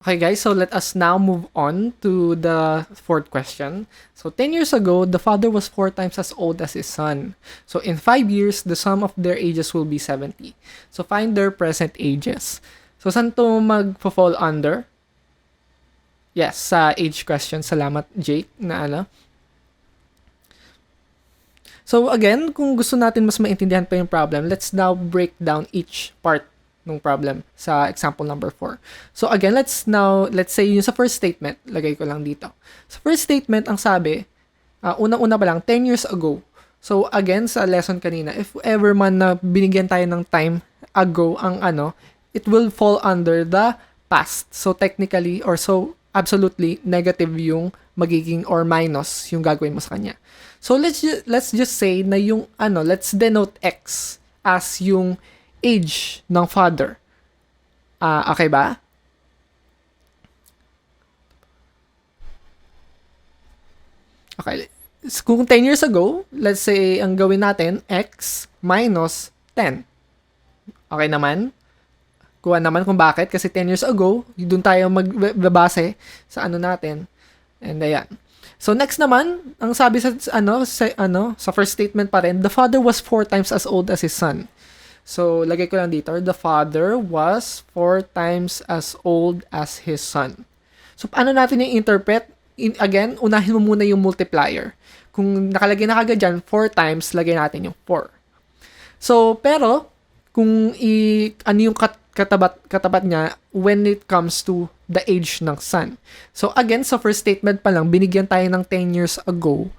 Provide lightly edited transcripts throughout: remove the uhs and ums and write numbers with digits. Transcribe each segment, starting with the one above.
Okay guys, so let us now move on to the fourth question. So 10 years ago, the father was 4 times as old as his son. So in 5 years, the sum of their ages will be 70. So find their present ages. So saan to mag-fall under? Yes, sa age question. Salamat Jake na ano. So again, kung gusto natin mas maintindihan pa yung problem, let's now break down each part ng problem sa example number 4. So again, let's say yung sa first statement, lagay ko lang dito. Sa first statement, ang sabi, unang-una pa lang, 10 years ago. So again, sa lesson kanina, if ever man na binigyan tayo ng time ago ang ano, it will fall under the past. So technically, or so absolutely negative yung magiging or minus yung gagawin mo sa kanya. So let's just say na yung ano, let's denote X as yung age ng father. Okay ba? Okay. Kung 10 years ago, let's say, ang gawin natin, X minus 10. Okay naman? Kuha naman kung bakit. Kasi 10 years ago, doon tayo magbabase sa ano natin. And ayan. So next naman, ang sabi sa first statement pa rin, the father was 4 times as old as his son. So, lagay ko lang dito, the father was 4 times as old as his son. So, paano natin yung interpret? Again, unahin mo muna yung multiplier. Kung nakalagay na kagad dyan, 4 times, lagay natin yung 4. So, pero, kung ano yung katapat niya when it comes to the age ng son. So, again, sa first statement pa lang, binigyan tayo ng 10 years ago.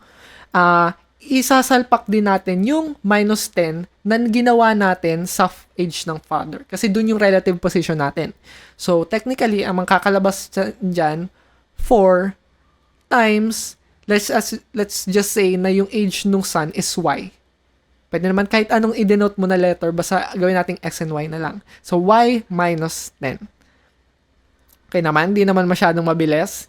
Isasalpak din natin yung minus 10 na ginawa natin sa age ng father. Kasi dun yung relative position natin. So, technically, ang makakalabas dyan, 4 times, let's just say na yung age ng son is y. Pwede naman kahit anong i-denote mo na letter, basta gawin natin x and y na lang. So, y minus 10. Okay naman, di naman masyadong mabilis.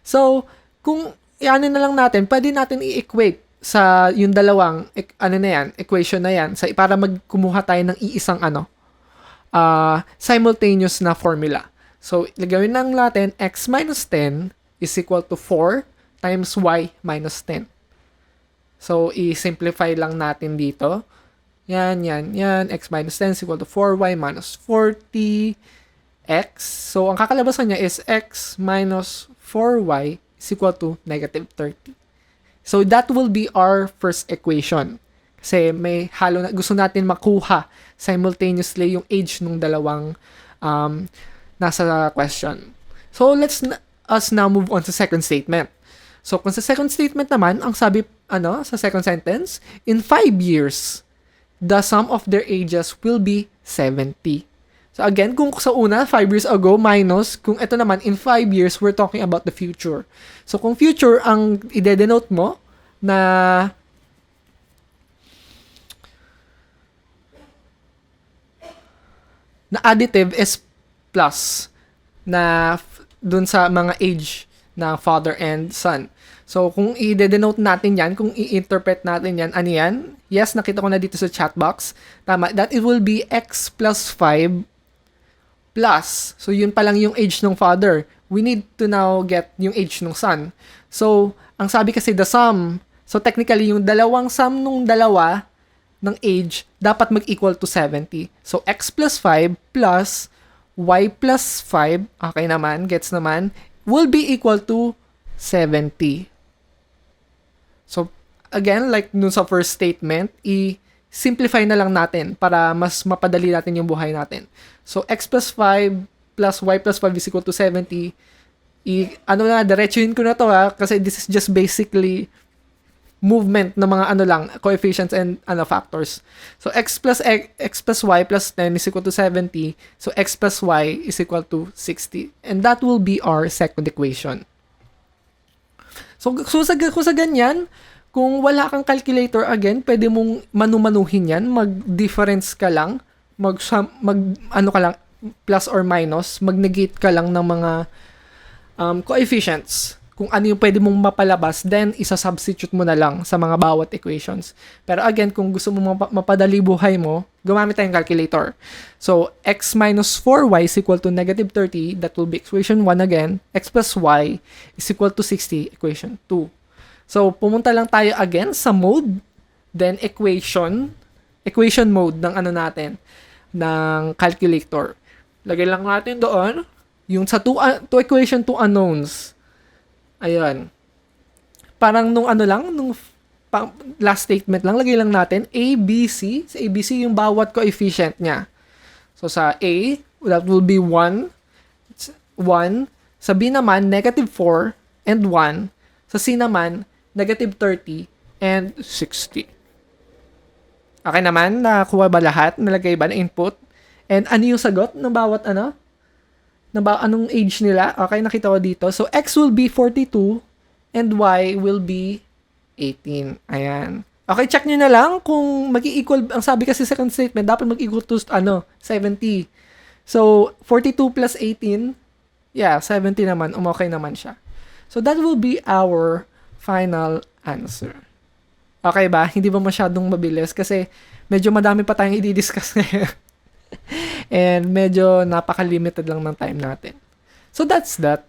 So, kung ano na lang natin, pwede natin i-equate sa yung dalawang equation na yan para magkumuha tayo ng iisang simultaneous na formula. So, gawin lang natin x minus 10 is equal to 4 times y minus 10. So, i-simplify lang natin dito. Yan. X minus 10 is equal to 4y minus 40x. So, ang kakalabasan niya is x minus 4y is equal to negative 30. So, that will be our first equation. Kasi may halo na, gusto natin makuha simultaneously yung age ng dalawang nasa question. So, let's us now move on sa second statement. So, kung sa second statement naman, ang sabi, sa second sentence, in 5 years, the sum of their ages will be 70. So again, kung sa una, 5 years ago, minus, kung ito naman, in 5 years, we're talking about the future. So kung future ang i-denote mo na additive is plus na dun sa mga age na father and son. So kung i-denote natin yan, kung i-interpret natin yan, ano yan? Yes, nakita ko na dito sa chat box. Tama, that it will be x plus 5 plus, so yun pa lang yung age ng father. We need to now get yung age ng son. So, ang sabi kasi the sum, so technically yung dalawang sum nung dalawa ng age dapat mag-equal to 70. So, x plus 5 plus y plus 5, okay naman, gets naman, will be equal to 70. So, again, like nun sa first statement, simplify na lang natin para mas mapadali natin yung buhay natin. So, x plus 5 plus y plus 5 is equal to 70. Diretsuhin ko na to kasi this is just basically movement ng mga coefficients and factors. So, x plus y plus 10 is equal to 70. So, x plus y is equal to 60. And that will be our second equation. So sa ganyan, kung wala kang calculator, again, pwede mong manumanuhin yan. Mag-difference ka lang. Plus or minus. Mag-negate ka lang ng mga coefficients. kung ano yung pwede mong mapalabas, then isa-substitute mo na lang sa mga bawat equations. Pero again, kung gusto mo mapadali buhay mo, gumamit tayong calculator. So, x minus 4y is equal to negative 30. That will be equation 1 again. X plus y is equal to 60, equation 2. So, pumunta lang tayo again sa mode, then equation mode ng ano natin, ng calculator. Lagay lang natin doon, yung sa two equation, two unknowns. Ayan. Parang nung ano lang, nung last statement lang, lagay lang natin A, B, C. Sa A, B, C, yung bawat coefficient niya. So, sa A, that will be 1. Sa B naman, negative 4 and 1. Sa C naman, negative 30 and 60. Okay naman? Nakuha ba lahat? Nalagay ba na input? And ano yung sagot ng bawat ano? Anong age nila? Okay, nakita ko dito. So, X will be 42 and Y will be 18. Ayan. Okay, check nyo na lang kung mag-i-equal. Ang sabi kasi second statement, dapat mag-equal to 70. So, 42 plus 18, yeah, 70 naman. Okay naman siya. So, that will be our final answer. Okay ba? Hindi ba masyadong mabilis? Kasi medyo madami pa tayong i-discuss ngayon. And medyo napaka-limited lang ng time natin. So that's that.